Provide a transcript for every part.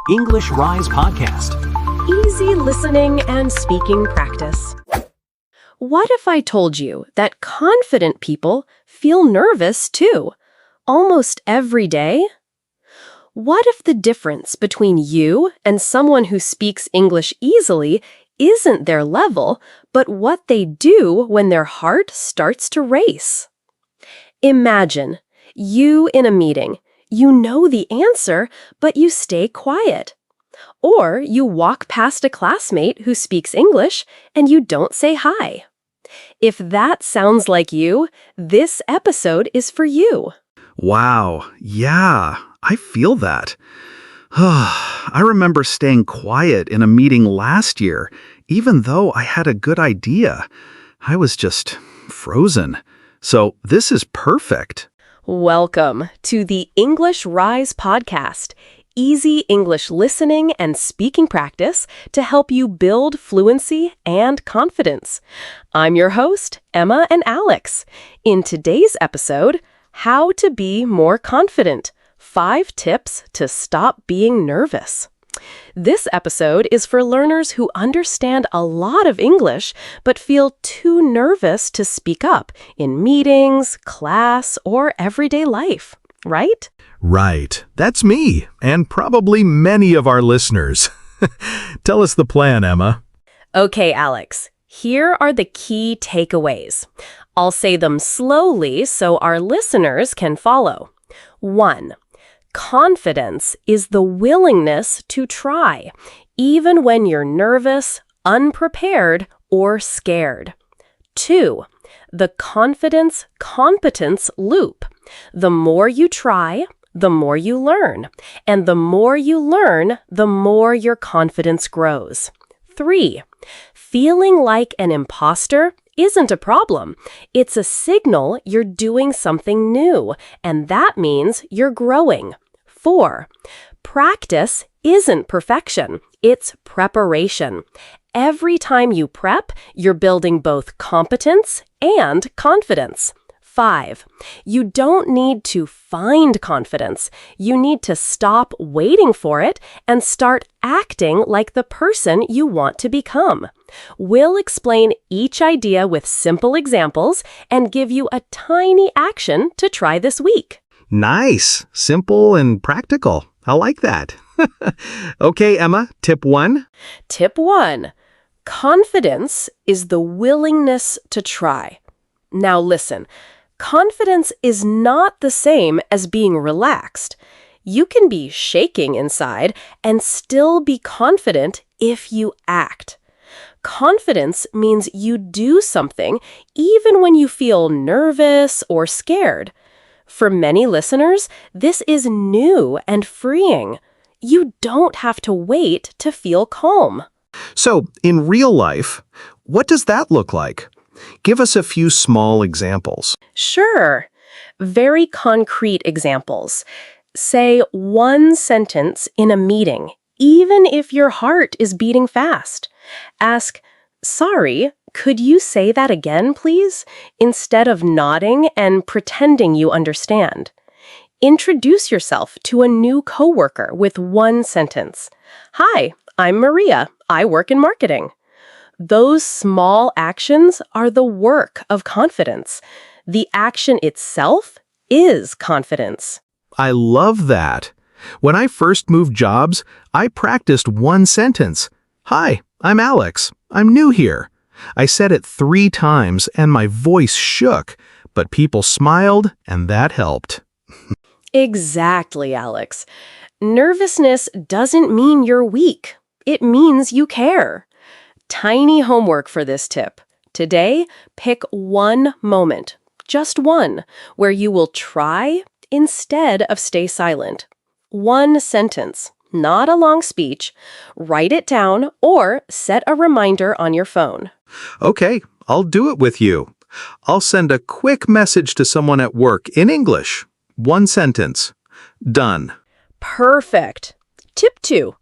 English Rise podcast. Easy listening and speaking practice. What if I told you that confident people feel nervous too, almost every day? What if the difference between you and someone who speaks English easily isn't their level, but what they do when their heart starts to race? Imagine you in a meeting. You know the answer, but you stay quiet. Or you walk past a classmate who speaks English and you don't say hi. If that sounds like you, this episode is for you. Wow, yeah, I feel that. I remember staying quiet in a meeting last year, even though I had a good idea. I was just frozen. So this is perfect. Welcome to the English Rise podcast, easy English listening and speaking practice to help you build fluency and confidence. I'm your host, Emma and Alex. In today's episode, how to be more confident, 5 tips to stop being nervous. This episode is for learners who understand a lot of English but feel too nervous to speak up in meetings, class, or everyday life, right? Right. That's me, and probably many of our listeners. Tell us the plan, Emma. Okay, Alex, here are the key takeaways. I'll say them slowly so our listeners can follow. 1. Confidence is the willingness to try, even when you're nervous, unprepared, or scared. 2. The Confidence-Competence Loop. The more you try, the more you learn. And the more you learn, the more your confidence grows. 3. Feeling like an impostor isn't a problem. It's a signal you're doing something new, and that means you're growing. 4. Practice isn't perfection. It's preparation. Every time you prep, you're building both competence and confidence. 5. You don't need to find confidence. You need to stop waiting for it and start acting like the person you want to become. We'll explain each idea with simple examples and give you a tiny action to try this week. Nice, simple, and practical. I like that. Okay, Emma, tip 1. Tip 1. Confidence is the willingness to try. Now listen, confidence is not the same as being relaxed. You can be shaking inside and still be confident if you act. Confidence means you do something even when you feel nervous or scared. For many listeners, this is new and freeing. You don't have to wait to feel calm. So, in real life, what does that look like? Give us a few small examples. Sure. Very concrete examples. Say one sentence in a meeting, even if your heart is beating fast. Ask, "Sorry, could you say that again, please?" instead of nodding and pretending you understand. Introduce yourself to a new coworker with one sentence. "Hi, I'm Maria. I work in marketing." Those small actions are the work of confidence. The action itself is confidence. I love that. When I first moved jobs, I practiced one sentence. "Hi, I'm Alex. I'm new here." I said it 3 times and my voice shook, but people smiled and that helped. Exactly, Alex. Nervousness doesn't mean you're weak. It means you care. Tiny homework for this tip. Today, pick one moment, just one, where you will try instead of stay silent. One sentence, not a long speech. Write it down or set a reminder on your phone. Okay, I'll do it with you. I'll send a quick message to someone at work in English. One sentence. Done. Perfect. Tip 2.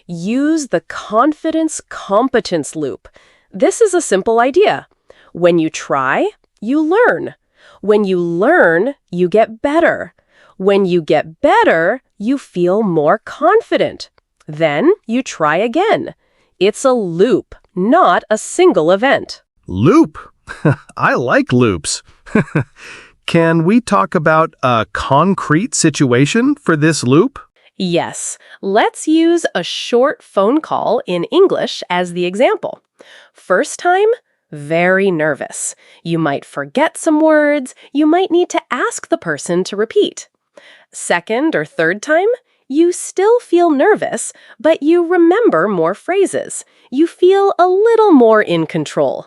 Use the Confidence-Competence Loop. This is a simple idea. When you try, you learn. When you learn, you get better. When you get better, you feel more confident. Then you try again. It's a loop, not a single event. Loop. I like loops. Can we talk about a concrete situation for this loop? Yes, let's use a short phone call in English as the example. First time, very nervous. You might forget some words. You might need to ask the person to repeat. Second or third time, you still feel nervous, but you remember more phrases. You feel a little more in control.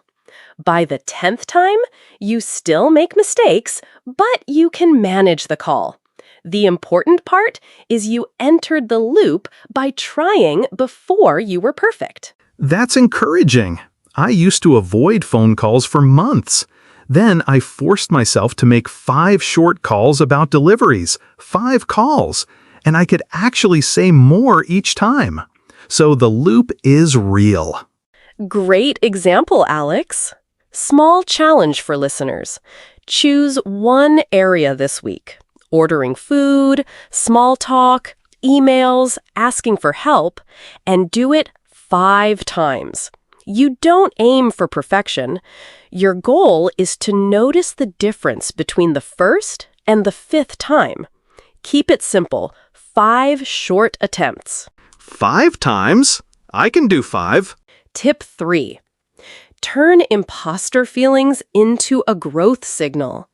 By the 10th time, you still make mistakes, but you can manage the call. The important part is you entered the loop by trying before you were perfect. That's encouraging. I used to avoid phone calls for months. Then I forced myself to make 5 short calls about deliveries, 5 calls, and I could actually say more each time. So the loop is real. Great example, Alex. Small challenge for listeners. Choose one area this week. Ordering food, small talk, emails, asking for help, and do it 5 times. You don't aim for perfection. Your goal is to notice the difference between the first and the 5th time. Keep it simple. 5 short attempts. 5 times? I can do 5. Tip 3. Turn imposter feelings into a growth signal.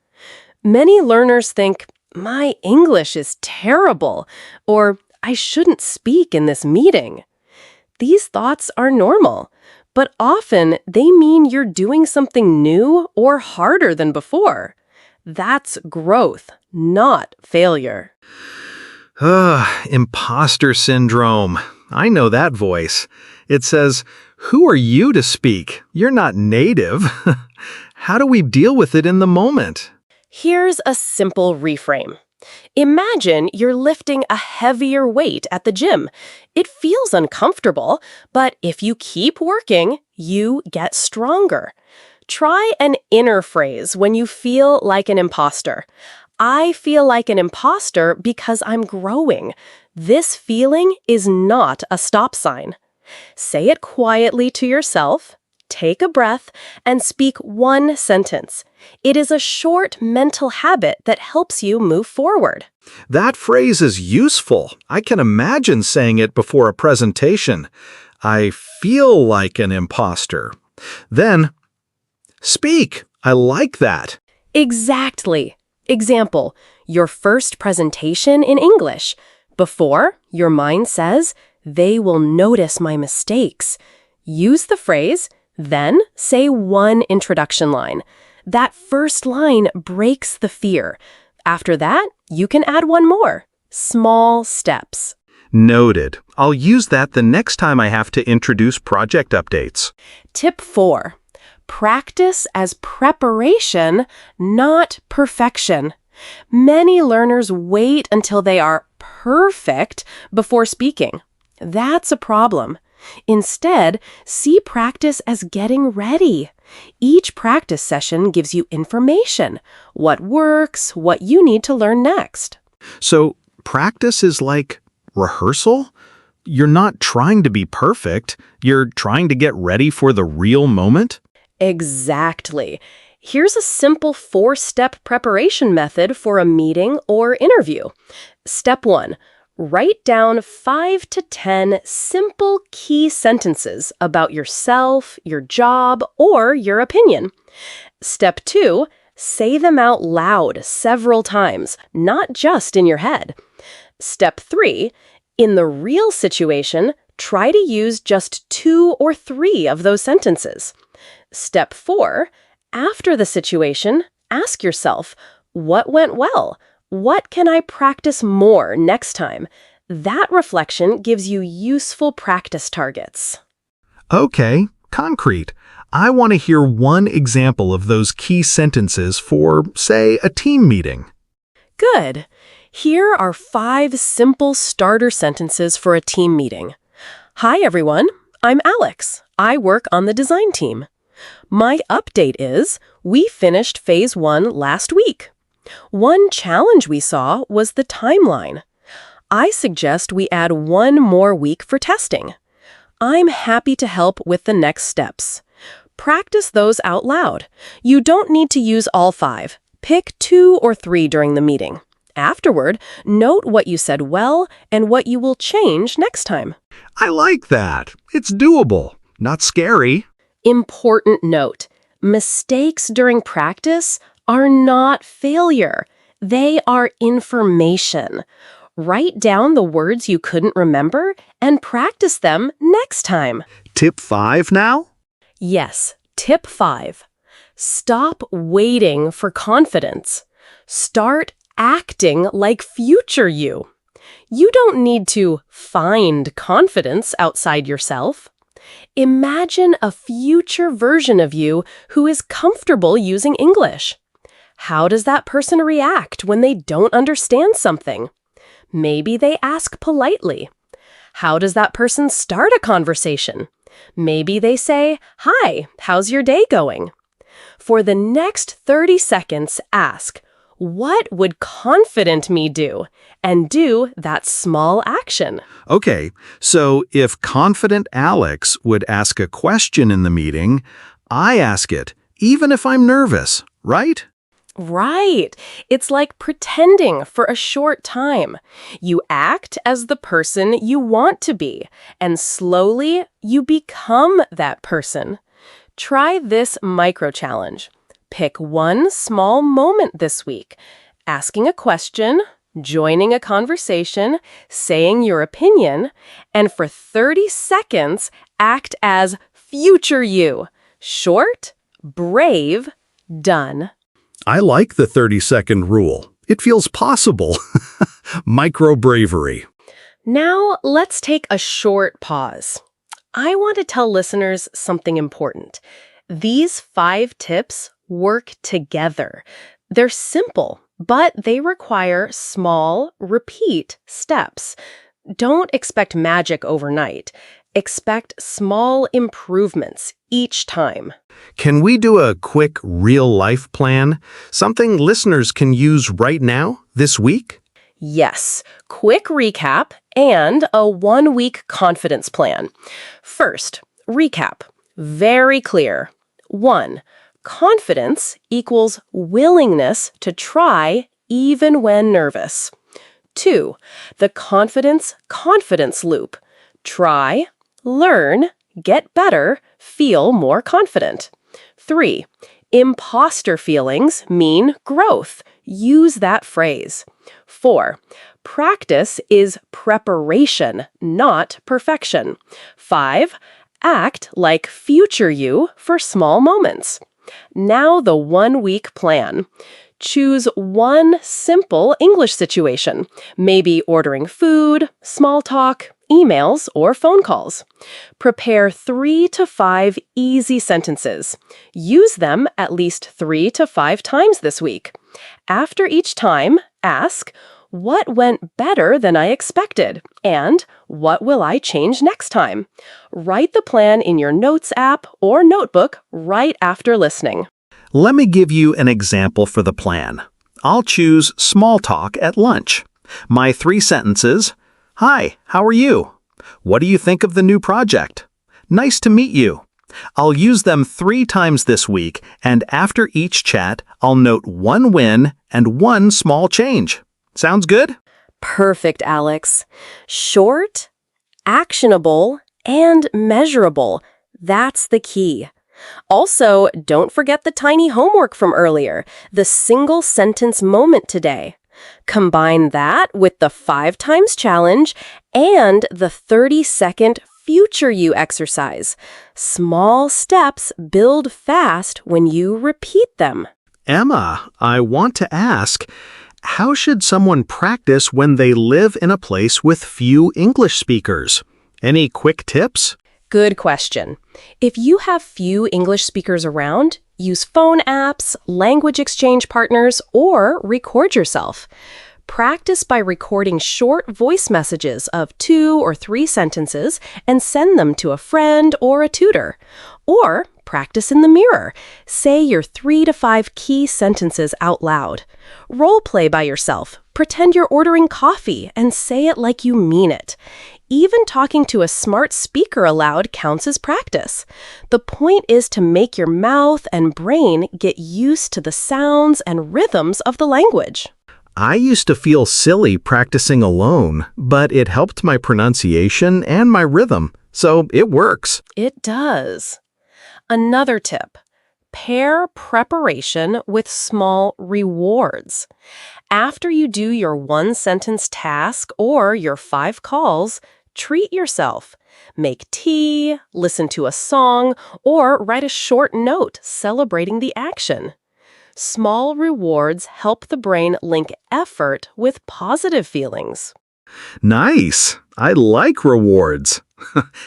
Many learners think, "My English is terrible," or "I shouldn't speak in this meeting." These thoughts are normal, but often they mean you're doing something new or harder than before. That's growth, not failure. Imposter syndrome. I know that voice. It says, "Who are you to speak? You're not native." How do we deal with it in the moment? Here's a simple reframe. Imagine you're lifting a heavier weight at the gym. It feels uncomfortable, but if you keep working, you get stronger. Try an inner phrase when you feel like an imposter. I feel like an imposter because I'm growing. This feeling is not a stop sign. Say it quietly to yourself, take a breath, and speak one sentence. It is a short mental habit that helps you move forward. That phrase is useful. I can imagine saying it before a presentation. I feel like an imposter. Then, speak. I like that. Exactly. Example, your first presentation in English. Before, your mind says, "They will notice my mistakes." Use the phrase, then say one introduction line. That first line breaks the fear. After that, you can add one more. Small steps. Noted. I'll use that the next time I have to introduce project updates. Tip 4. Practice as preparation, not perfection. Many learners wait until they are perfect before speaking. That's a problem. Instead, see practice as getting ready. Each practice session gives you information, what works, what you need to learn next. So, practice is like rehearsal? You're not trying to be perfect. You're trying to get ready for the real moment? Exactly. Here's a simple 4-step preparation method for a meeting or interview. Step 1. Write down 5 to 10 simple key sentences about yourself, your job, or your opinion. Step 2. Say them out loud several times, not just in your head. Step 3. In the real situation, try to use just 2 or 3 of those sentences. Step 4. After the situation, ask yourself, what went well? What can I practice more next time? That reflection gives you useful practice targets. Okay, concrete. I want to hear one example of those key sentences for, say, a team meeting. Good. Here are 5 simple starter sentences for a team meeting. Hi, everyone. I'm Alex. I work on the design team. My update is, we finished phase 1 last week. One challenge we saw was the timeline. I suggest we add one more week for testing. I'm happy to help with the next steps. Practice those out loud. You don't need to use all 5. Pick 2 or 3 during the meeting. Afterward, note what you said well and what you will change next time. I like that. It's doable, not scary. Important note: mistakes during practice are not failure. They are information. Write down the words you couldn't remember and practice them next time. Tip 5 now? Yes, tip 5. Stop waiting for confidence. Start acting like future you. You don't need to find confidence outside yourself. Imagine a future version of you who is comfortable using English. How does that person react when they don't understand something? Maybe they ask politely. How does that person start a conversation? Maybe they say, "Hi, how's your day going?" For the next 30 seconds, ask, "What would confident me do?" and do that small action. Okay, so if confident Alex would ask a question in the meeting, I ask it, even if I'm nervous, right? Right. It's like pretending for a short time. You act as the person you want to be, and slowly you become that person. Try this micro-challenge. Pick one small moment this week, asking a question, joining a conversation, saying your opinion, and for 30 seconds, act as future you. Short, brave, done. I like the 30-second rule. It feels possible. Micro-bravery. Now, let's take a short pause. I want to tell listeners something important. These 5 tips work together. They're simple, but they require small, repeat steps. Don't expect magic overnight. Expect small improvements each time. Can we do a quick real-life plan? Something listeners can use right now, this week? Yes, quick recap and a 1-week confidence plan. First, recap. Very clear. 1. Confidence equals willingness to try even when nervous. 2. The Confidence-Competence Loop. Try, learn, get better, feel more confident. 3. Impostor feelings mean growth. Use that phrase. 4. Practice is preparation, not perfection. 5. Act like future you for small moments. Now the 1-week plan. Choose one simple English situation, maybe ordering food, small talk, emails, or phone calls. Prepare 3 to 5 easy sentences. Use them at least 3 to 5 times this week. After each time, ask, "What went better than I expected?" and "What will I change next time?" Write the plan in your Notes app or notebook right after listening. Let me give you an example for the plan. I'll choose small talk at lunch. My 3 sentences: "Hi, how are you? What do you think of the new project? Nice to meet you." I'll use them 3 times this week, and after each chat, I'll note 1 win and 1 small change. Sounds good? Perfect, Alex. Short, actionable, and measurable. That's the key. Also, don't forget the tiny homework from earlier, the single sentence moment today. Combine that with the 5 times challenge and the 30-second future you exercise. Small steps build fast when you repeat them. Emma, I want to ask, how should someone practice when they live in a place with few English speakers? Any quick tips? Good question. If you have few English speakers around, use phone apps, language exchange partners, or record yourself. Practice by recording short voice messages of 2 or 3 sentences and send them to a friend or a tutor. Or practice in the mirror. Say your 3 to 5 key sentences out loud. Role play by yourself. Pretend you're ordering coffee and say it like you mean it. Even talking to a smart speaker aloud counts as practice. The point is to make your mouth and brain get used to the sounds and rhythms of the language. I used to feel silly practicing alone, but it helped my pronunciation and my rhythm, so it works. It does. Another tip. Pair preparation with small rewards. After you do your 1-sentence task or your 5 calls, treat yourself. Make tea, listen to a song, or write a short note celebrating the action. Small rewards help the brain link effort with positive feelings. Nice! I like rewards.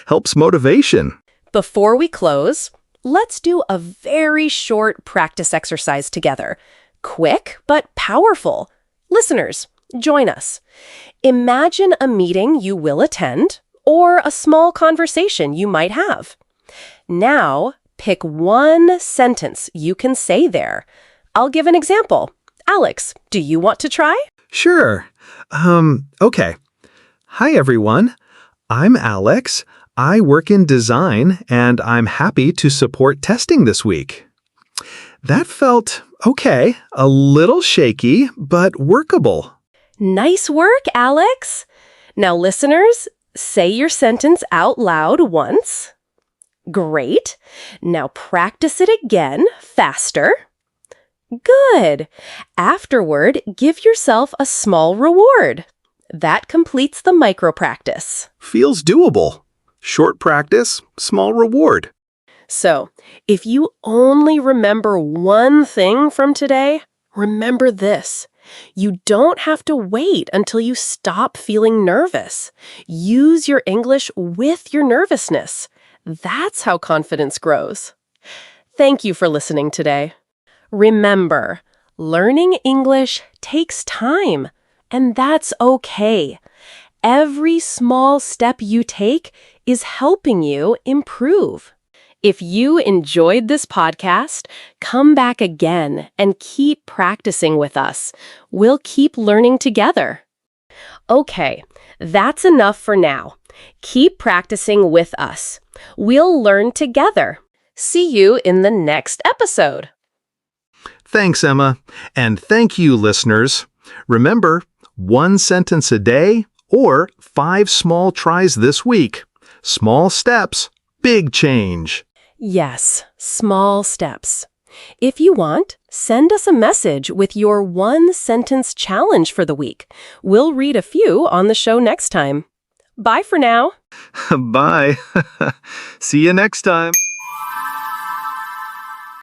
Helps motivation. Before we close, let's do a very short practice exercise together. Quick but powerful. Listeners, join us. Imagine a meeting you will attend or a small conversation you might have. Now, pick 1 sentence you can say there. I'll give an example. Alex, do you want to try? Sure. Okay. Hi, everyone. I'm Alex. I work in design, and I'm happy to support testing this week. That felt okay, a little shaky, but workable. Nice work, Alex. Now, listeners, say your sentence out loud once. Great. Now practice it again, faster. Good. Afterward, give yourself a small reward. That completes the micro-practice. Feels doable. Short practice, small reward. So, if you only remember one thing from today, remember this. You don't have to wait until you stop feeling nervous. Use your English with your nervousness. That's how confidence grows. Thank you for listening today. Remember, learning English takes time, and that's okay. Every small step you take is helping you improve. If you enjoyed this podcast, come back again and keep practicing with us. We'll keep learning together. Okay, that's enough for now. Keep practicing with us. We'll learn together. See you in the next episode. Thanks, Emma. And thank you, listeners. Remember, 1 sentence a day or 5 small tries this week. Small steps, big change. Yes, small steps. If you want, send us a message with your 1-sentence challenge for the week. We'll read a few on the show next time. Bye for now. Bye. See you next time.